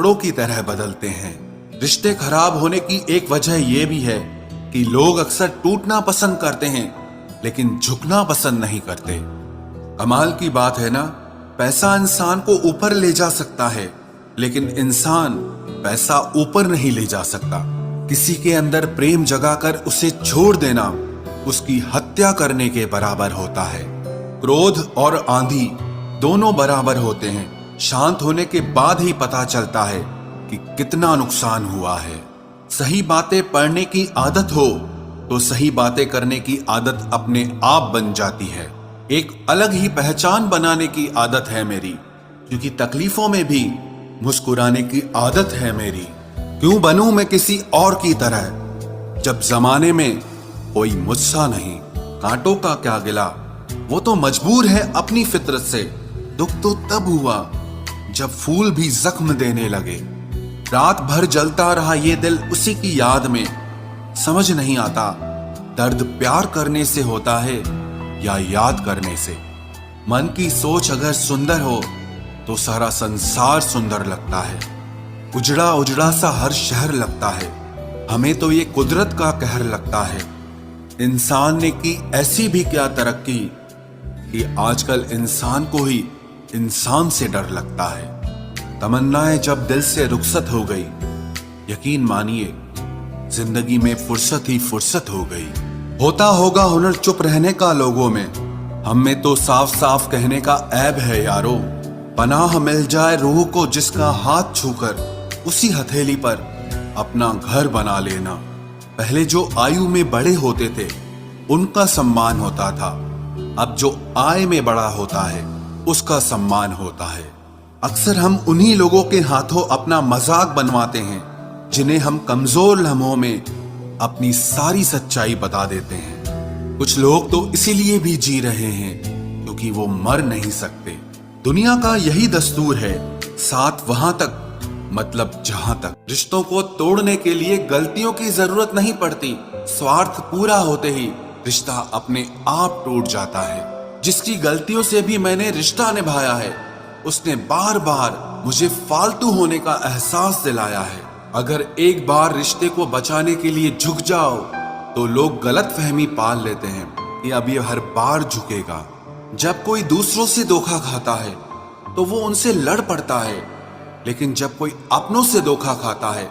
कपड़ों की तरह बदलते हैं। रिश्ते खराब होने की एक वजह यह भी है कि लोग अक्सर टूटना पसंद करते हैं लेकिन झुकना पसंद नहीं करते। कमाल की बात है ना, पैसा इंसान को ऊपर ले जा सकता है लेकिन इंसान पैसा ऊपर नहीं ले जा सकता। किसी के अंदर प्रेम जगाकर उसे छोड़ देना उसकी हत्या करने के बराबर होता है। क्रोध और आंधी दोनों बराबर होते हैं। शांत होने के बाद ही पता चलता है कि कितना नुकसान हुआ है। सही बातें पढ़ने की आदत हो तो सही बातें करने की आदत अपने आप बन जाती है। एक अलग ही पहचान बनाने की आदत है मेरी, क्योंकि तकलीफों में भी मुस्कुराने की आदत है मेरी। क्यों बनूं मैं किसी और की तरह, जब जमाने में कोई मुझसा नहीं। कांटों का क्या गिला, वो तो मजबूर है अपनी फितरत से। दुख तो तब हुआ जब फूल भी जख्म देने लगे। रात भर जलता रहा ये दिल उसी की याद में। समझ नहीं आता दर्द प्यार करने से होता है या याद करने से। मन की सोच अगर सुंदर हो तो सारा संसार सुंदर लगता है। उजड़ा उजड़ा सा हर शहर लगता है। हमें तो ये कुदरत का कहर लगता है। इंसान ने की ऐसी भी क्या तरक्की कि आजकल इंसान को ही इंसान से डर लगता है। तमन्नाएं जब दिल से रुखसत हो गई, यकीन मानिए जिंदगी में फुर्सत ही फुर्सत हो गई। होता होगा हुनर चुप रहने का लोगों में, हम में तो साफ साफ कहने का ऐब है यारो। पनाह मिल जाए रूह को जिसका हाथ छूकर उसी हथेली पर अपना घर बना लेना। पहले जो आयु में बड़े होते थे उनका सम्मान होता था, अब जो आय में बड़ा होता है उसका सम्मान होता है। अक्सर हम उन्हीं लोगों के हाथों अपना मजाक बनवाते हैं जिन्हें हम कमजोर लम्हों में अपनी सारी सच्चाई बता देते हैं। कुछ लोग तो इसीलिए भी जी रहे हैं क्योंकि वो मर नहीं सकते। दुनिया का यही दस्तूर है, साथ वहां तक मतलब जहां तक। रिश्तों को तोड़ने के लिए गलतियों की जरूरत नहीं पड़ती। स्वार्थ पूरा होते ही रिश्ता अपने आप टूट जाता है। जिसकी गलतियों से भी मैंने रिश्ता निभाया है उसने बार बार मुझे फालतू होने का एहसास दिलाया है। अगर एक बार रिश्ते को बचाने के लिए झुक जाओ तो लोग गलत फहमी पाल लेते हैं कि अब ये हर बार झुकेगा। जब कोई दूसरों से धोखा खाता है तो वो उनसे लड़ पड़ता है, लेकिन जब कोई अपनों से धोखा खाता है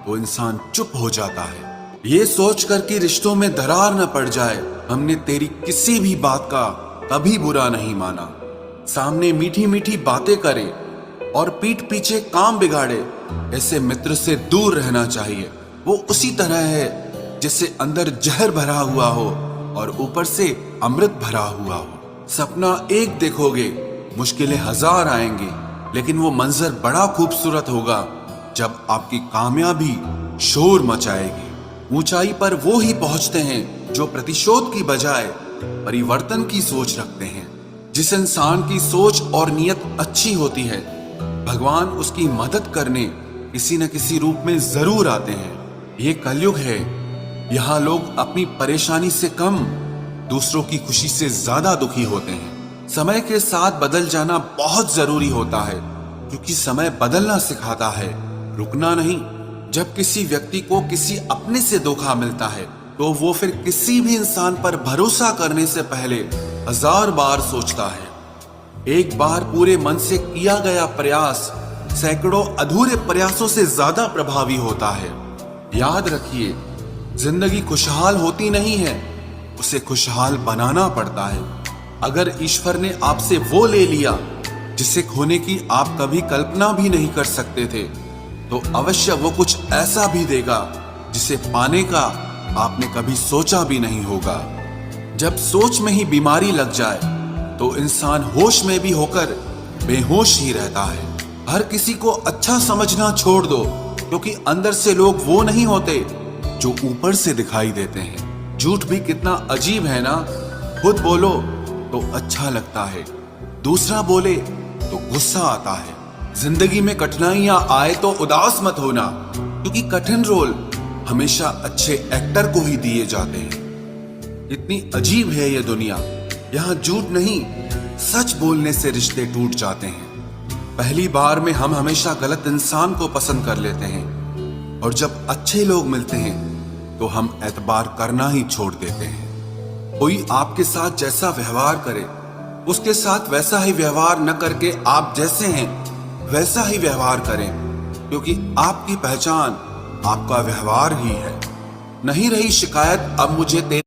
तो इंसान चुप हो जाता है। ये सोचकर कि रिश्तों में दरार न पड़ जाए, हमने तेरी किसी भी बात का कभी बुरा नहीं माना। सामने मीठी मीठी बातें करे और पीठ पीछे काम बिगाड़े, ऐसे मित्र से दूर रहना चाहिए। वो उसी तरह है जिससे अंदर जहर भरा हुआ हो और ऊपर से अमृत भरा हुआ हो। सपना एक देखोगे, मुश्किलें हजार आएंगी, लेकिन वो मंजर बड़ा खूबसूरत होगा जब आपकी कामयाबी शोर मचाएगी। ऊंचाई पर वो ही पहुंचते हैं जो प्रतिशोध की बजाय परिवर्तन की सोच रखते हैं। जिस इंसान की सोच और नियत अच्छी होती है, भगवान उसकी मदद करने किसी न किसी रूप में जरूर आते हैं। ये कलयुग है, यहाँ लोग अपनी परेशानी से कम दूसरों की खुशी से ज्यादा दुखी होते हैं। समय के साथ बदल जाना बहुत जरूरी होता है, क्योंकि समय बदलना सिखाता है, रुकना नहीं। जब किसी व्यक्ति को किसी अपने से धोखा मिलता है तो वो फिर किसी भी इंसान पर भरोसा करने से पहले 1000 बार सोचता है। एक बार पूरे मन से किया गया प्रयास सैकड़ों अधूरे प्रयासों से ज्यादा प्रभावी होता है। याद रखिए, जिंदगी खुशहाल होती नहीं है, उसे खुशहाल बनाना पड़ता है। अगर ईश्वर ने आपसे वो ले लिया जिसे खोने की आप कभी कल्पना भी नहीं कर सकते थे, तो अवश्य वो कुछ ऐसा भी देगा जिसे पाने का आपने कभी सोचा भी नहीं होगा। जब सोच में ही बीमारी लग जाए तो इंसान होश में भी होकर बेहोश ही रहता है। हर किसी को अच्छा समझना छोड़ दो, क्योंकि अंदर से लोग वो नहीं होते जो ऊपर से दिखाई देते हैं। झूठ भी कितना अजीब है ना, खुद बोलो तो अच्छा लगता है, दूसरा बोले तो गुस्सा आता है। जिंदगी में कठिनाइयां आए तो उदास मत होना, क्योंकि कठिन रोल हमेशा अच्छे एक्टर को ही दिए जाते हैं। इतनी अजीब है ये दुनिया, यहाँ झूठ नहीं सच बोलने से रिश्ते टूट जाते हैं। पहली बार में हम हमेशा गलत इंसान को पसंद कर लेते हैं और जब अच्छे लोग मिलते हैं तो हम एतबार करना ही छोड़ देते हैं। कोई आपके साथ जैसा व्यवहार करे उसके साथ वैसा ही व्यवहार न करके आप जैसे हैं वैसा ही व्यवहार करें, क्योंकि आपकी पहचान आपका व्यवहार ही है। नहीं रही शिकायत अब मुझे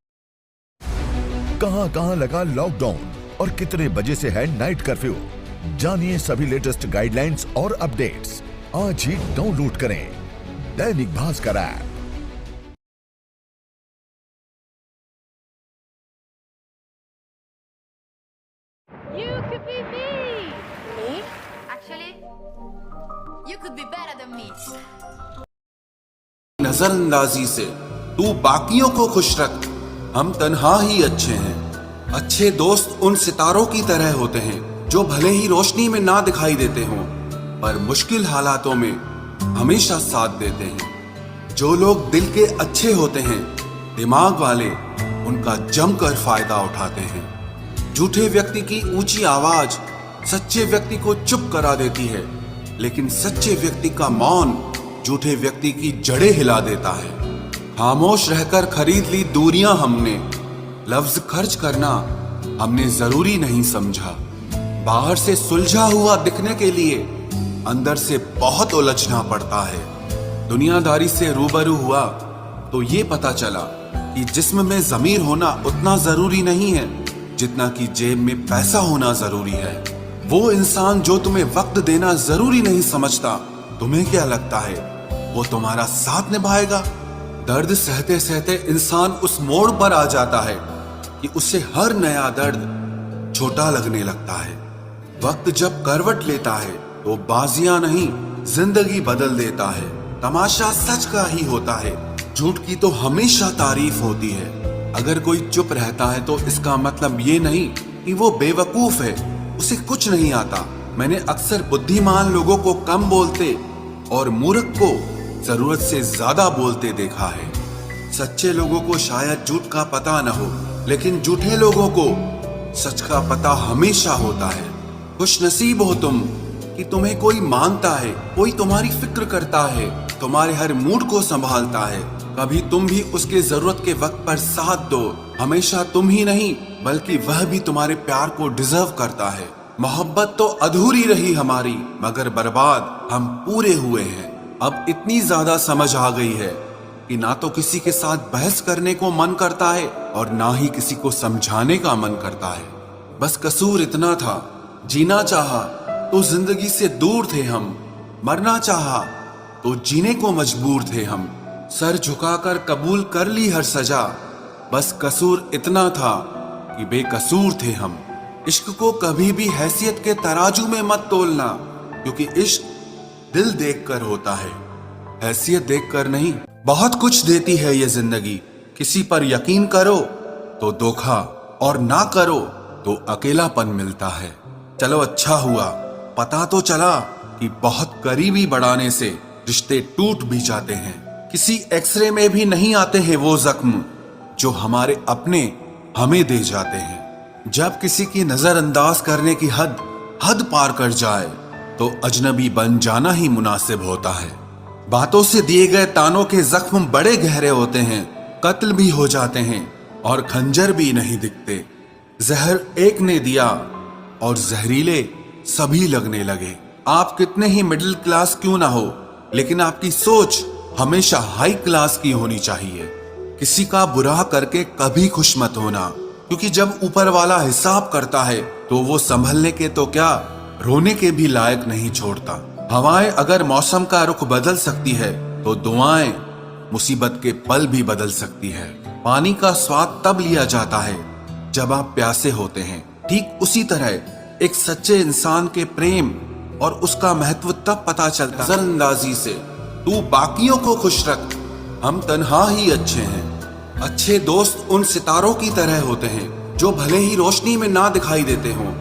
कहां कहां लगा लॉकडाउन और कितने बजे से है नाइट कर्फ्यू, जानिए सभी लेटेस्ट गाइडलाइंस और अपडेट्स आज ही डाउनलोड करें Dainik Bhaskar app. You could be me. Me? Actually, you could be better than me. नजरअंदाजी से तू बाकियों को खुश रख, हम तन्हा ही अच्छे हैं। अच्छे दोस्त उन सितारों की तरह होते हैं जो भले ही रोशनी में ना दिखाई देते हों पर मुश्किल हालातों में हमेशा साथ देते हैं। जो लोग दिल के अच्छे होते हैं, दिमाग वाले उनका जमकर फायदा उठाते हैं। झूठे व्यक्ति की ऊंची आवाज सच्चे व्यक्ति को चुप करा देती है, लेकिन सच्चे व्यक्ति का मौन झूठे व्यक्ति की जड़ें हिला देता है। खामोश रहकर खरीद ली दूरियां हमने, लफ्ज खर्च करना हमने जरूरी नहीं समझा। बाहर से सुलझा हुआ दिखने के लिए अंदर से बहुत उलझना पड़ता है। दुनियादारी से रूबरू हुआ तो ये पता चला कि जिस्म में जमीर होना उतना जरूरी नहीं है जितना कि जेब में पैसा होना जरूरी है। वो इंसान जो तुम्हें वक्त देना जरूरी नहीं समझता, तुम्हें क्या लगता है वो तुम्हारा साथ निभाएगा? दर्द सहते सहते इंसान उस मोड़ पर आ जाता है कि उसे हर नया दर्द छोटा लगने लगता है। वक्त जब करवट लेता है तो बाजियां नहीं जिंदगी बदल देता है। तमाशा सच का ही होता है, झूठ की तो हमेशा तारीफ होती है। अगर कोई चुप रहता है तो इसका मतलब ये नहीं कि वो बेवकूफ है, उसे कुछ नहीं आता। मैंने अक्सर बुद्धिमान लोगों को कम बोलते और मूर्ख को जरूरत से ज्यादा बोलते देखा है। सच्चे लोगों को शायद झूठ का पता न हो, लेकिन झूठे लोगों को सच का पता हमेशा होता है। खुश नसीब हो तुम कि तुम्हें कोई मानता है, कोई तुम्हारी फिक्र करता है, तुम्हारे हर मूड को संभालता है। कभी तुम भी उसके जरूरत के वक्त पर साथ दो। हमेशा तुम ही नहीं बल्कि वह भी तुम्हारे प्यार को डिजर्व करता है। मोहब्बत तो अधूरी रही हमारी, मगर बर्बाद हम पूरे हुए हैं। अब इतनी ज्यादा समझ आ गई है कि ना तो किसी के साथ बहस करने को मन करता है और ना ही किसी को समझाने का मन करता है। बस कसूर इतना था, जीना चाहा तो जिंदगी से दूर थे हम, मरना चाहा तो जीने को मजबूर थे हम। सर झुकाकर कबूल कर ली हर सजा, बस कसूर इतना था कि बेकसूर थे हम। इश्क को कभी भी हैसियत के तराजू में मत तोलना, क्योंकि इश्क दिल देखकर होता है, हैसियत देखकर नहीं। बहुत कुछ देती है ये जिंदगी, किसी पर यकीन करो तो धोखा और ना करो तो अकेलापन मिलता है। चलो अच्छा हुआ पता तो चला कि बहुत करीबी बढ़ाने से रिश्ते टूट भी जाते हैं। किसी एक्सरे में भी नहीं आते हैं वो जख्म जो हमारे अपने हमें दे जाते हैं। जब किसी की नजरअंदाज करने की हद पार कर जाए तो अजनबी बन जाना ही मुनासिब होता है। बातों से दिए गए तानों के जख्म बड़े गहरे होते हैं, कत्ल भी हो जाते हैं और खंजर भी नहीं दिखते। जहर एक ने दिया और जहरीले सभी लगने लगे। आप कितने ही मिडिल क्लास क्यों ना हो, लेकिन आपकी सोच हमेशा हाई क्लास की होनी चाहिए। किसी का बुरा करके कभी खुश मत होना, क्योंकि जब ऊपर वाला हिसाब करता है तो वो संभलने के तो क्या रोने के भी लायक नहीं छोड़ता। हवाएं अगर मौसम का रुख बदल सकती है तो दुआएं मुसीबत के पल भी बदल सकती है। पानी का स्वाद तब लिया जाता है जब आप प्यासे होते हैं। ठीक उसी तरह एक सच्चे इंसान के प्रेम और उसका महत्व तब पता चलता है। नजरअंदाजी से तू बाकियों को खुश रख, हम तन्हा ही अच्छे हैं। अच्छे दोस्त उन सितारों की तरह होते हैं जो भले ही रोशनी में ना दिखाई देते हों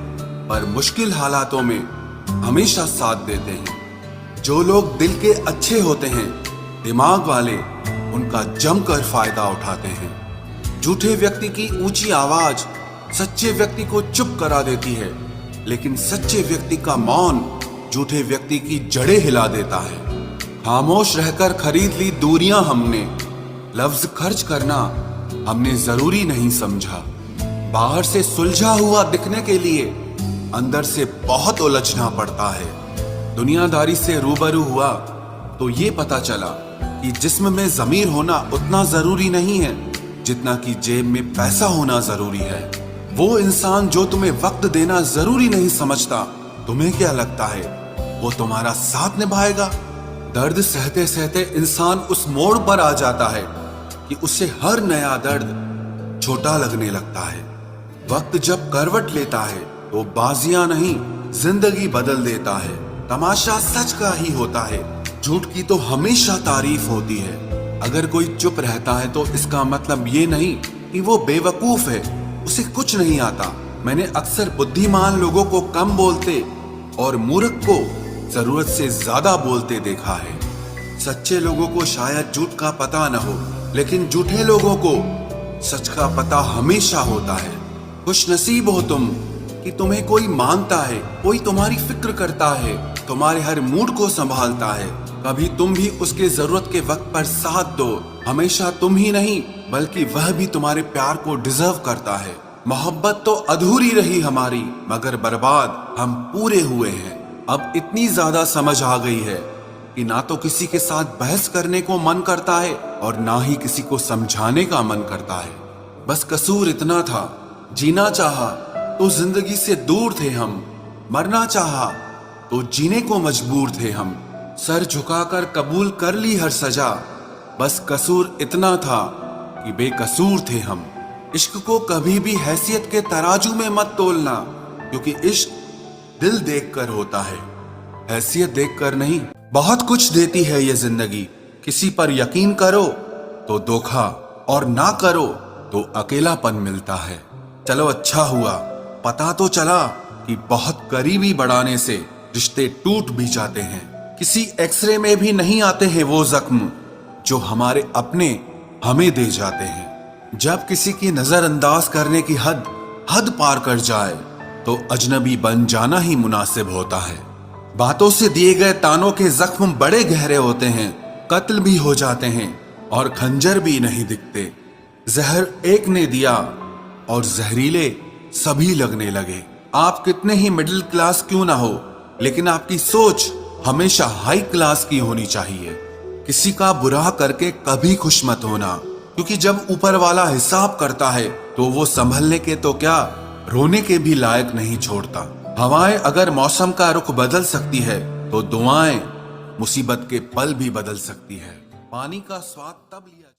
पर मुश्किल हालातों में हमेशा साथ देते हैं। जो लोग दिल के अच्छे होते हैं, दिमाग वाले उनका जमकर फायदा उठाते हैं। झूठे व्यक्ति की ऊंची आवाज सच्चे व्यक्ति को चुप करा देती है, लेकिन सच्चे व्यक्ति का मौन झूठे व्यक्ति की जड़ें हिला देता है। खामोश रहकर खरीद ली दूरियां हमने, लफ्ज खर्च करना हमने जरूरी नहीं समझा। बाहर से सुलझा हुआ दिखने के लिए अंदर से बहुत उलझना पड़ता है। दुनियादारी से रूबरू हुआ तो ये पता चला कि जिस्म में ज़मीर होना उतना जरूरी नहीं है जितना कि जेब में पैसा होना जरूरी है। वो इंसान जो तुम्हें वक्त देना जरूरी नहीं समझता, तुम्हें क्या लगता है वो तुम्हारा साथ निभाएगा? दर्द सहते सहते इंसान उस मोड़ पर आ जाता है कि उसे हर नया दर्द छोटा लगने लगता है। वक्त जब करवट लेता है तो बाजियां नहीं जिंदगी बदल देता है। तमाशा सच का ही होता है, झूठ की तो हमेशा तारीफ होती है। अगर कोई चुप रहता है तो इसका मतलब ये नहीं कि वो बेवकूफ है, उसे कुछ नहीं आता। मैंने अक्सर बुद्धिमान लोगों को कम बोलते और मूर्ख को जरूरत से ज्यादा बोलते देखा है। सच्चे लोगों को शायद झूठ का पता न हो, लेकिन झूठे लोगों को सच का पता हमेशा होता है। खुशनसीब हो तुम कि तुम्हें कोई मानता है, कोई तुम्हारी फिक्र करता है, तुम्हारे हर मूड को संभालता है। कभी तुम भी उसके जरूरत के वक्त पर साथ दो। हमेशा तुम ही नहीं बल्कि वह भी तुम्हारे प्यार को डिजर्व करता है। मोहब्बत तो अधूरी रही हमारी, मगर बर्बाद हम पूरे हुए हैं। अब इतनी ज्यादा समझ आ गई है कि ना तो किसी के साथ बहस करने को मन करता है और ना ही किसी को समझाने का मन करता है। बस कसूर इतना था, जीना चाहा तो जिंदगी से दूर थे हम, मरना चाहा तो जीने को मजबूर थे हम। सर झुकाकर कबूल कर ली हर सजा, बस कसूर इतना था कि बेकसूर थे हम। इश्क को कभी भी हैसियत के तराजू में मत तोलना, क्योंकि इश्क दिल देखकर होता है, हैसियत देखकर नहीं। बहुत कुछ देती है ये जिंदगी, किसी पर यकीन करो तो धोखा और ना करो तो अकेलापन मिलता है। चलो अच्छा हुआ पता तो चला कि बहुत करीबी बढ़ाने से रिश्ते टूट भी जाते हैं। किसी एक्सरे में भी नहीं आते हैं वो जख्म जो हमारे अपने हमें दे जाते हैं। जब किसी की नजरअंदाज करने की हद पार कर जाए तो अजनबी बन जाना ही मुनासिब होता है। बातों से दिए गए तानों के जख्म बड़े गहरे होते हैं, कत्ल भी हो जाते हैं और खंजर भी नहीं दिखते। जहर एक ने दिया और जहरीले सभी लगने लगे। आप कितने ही मिडिल क्लास क्यों ना हो, लेकिन आपकी सोच हमेशा हाई क्लास की होनी चाहिए। किसी का बुरा करके कभी खुश मत होना, क्योंकि जब ऊपर वाला हिसाब करता है तो वो संभलने के तो क्या रोने के भी लायक नहीं छोड़ता। हवाएं अगर मौसम का रुख बदल सकती है तो दुआएं मुसीबत के पल भी बदल सकती है। पानी का स्वाद तब लिया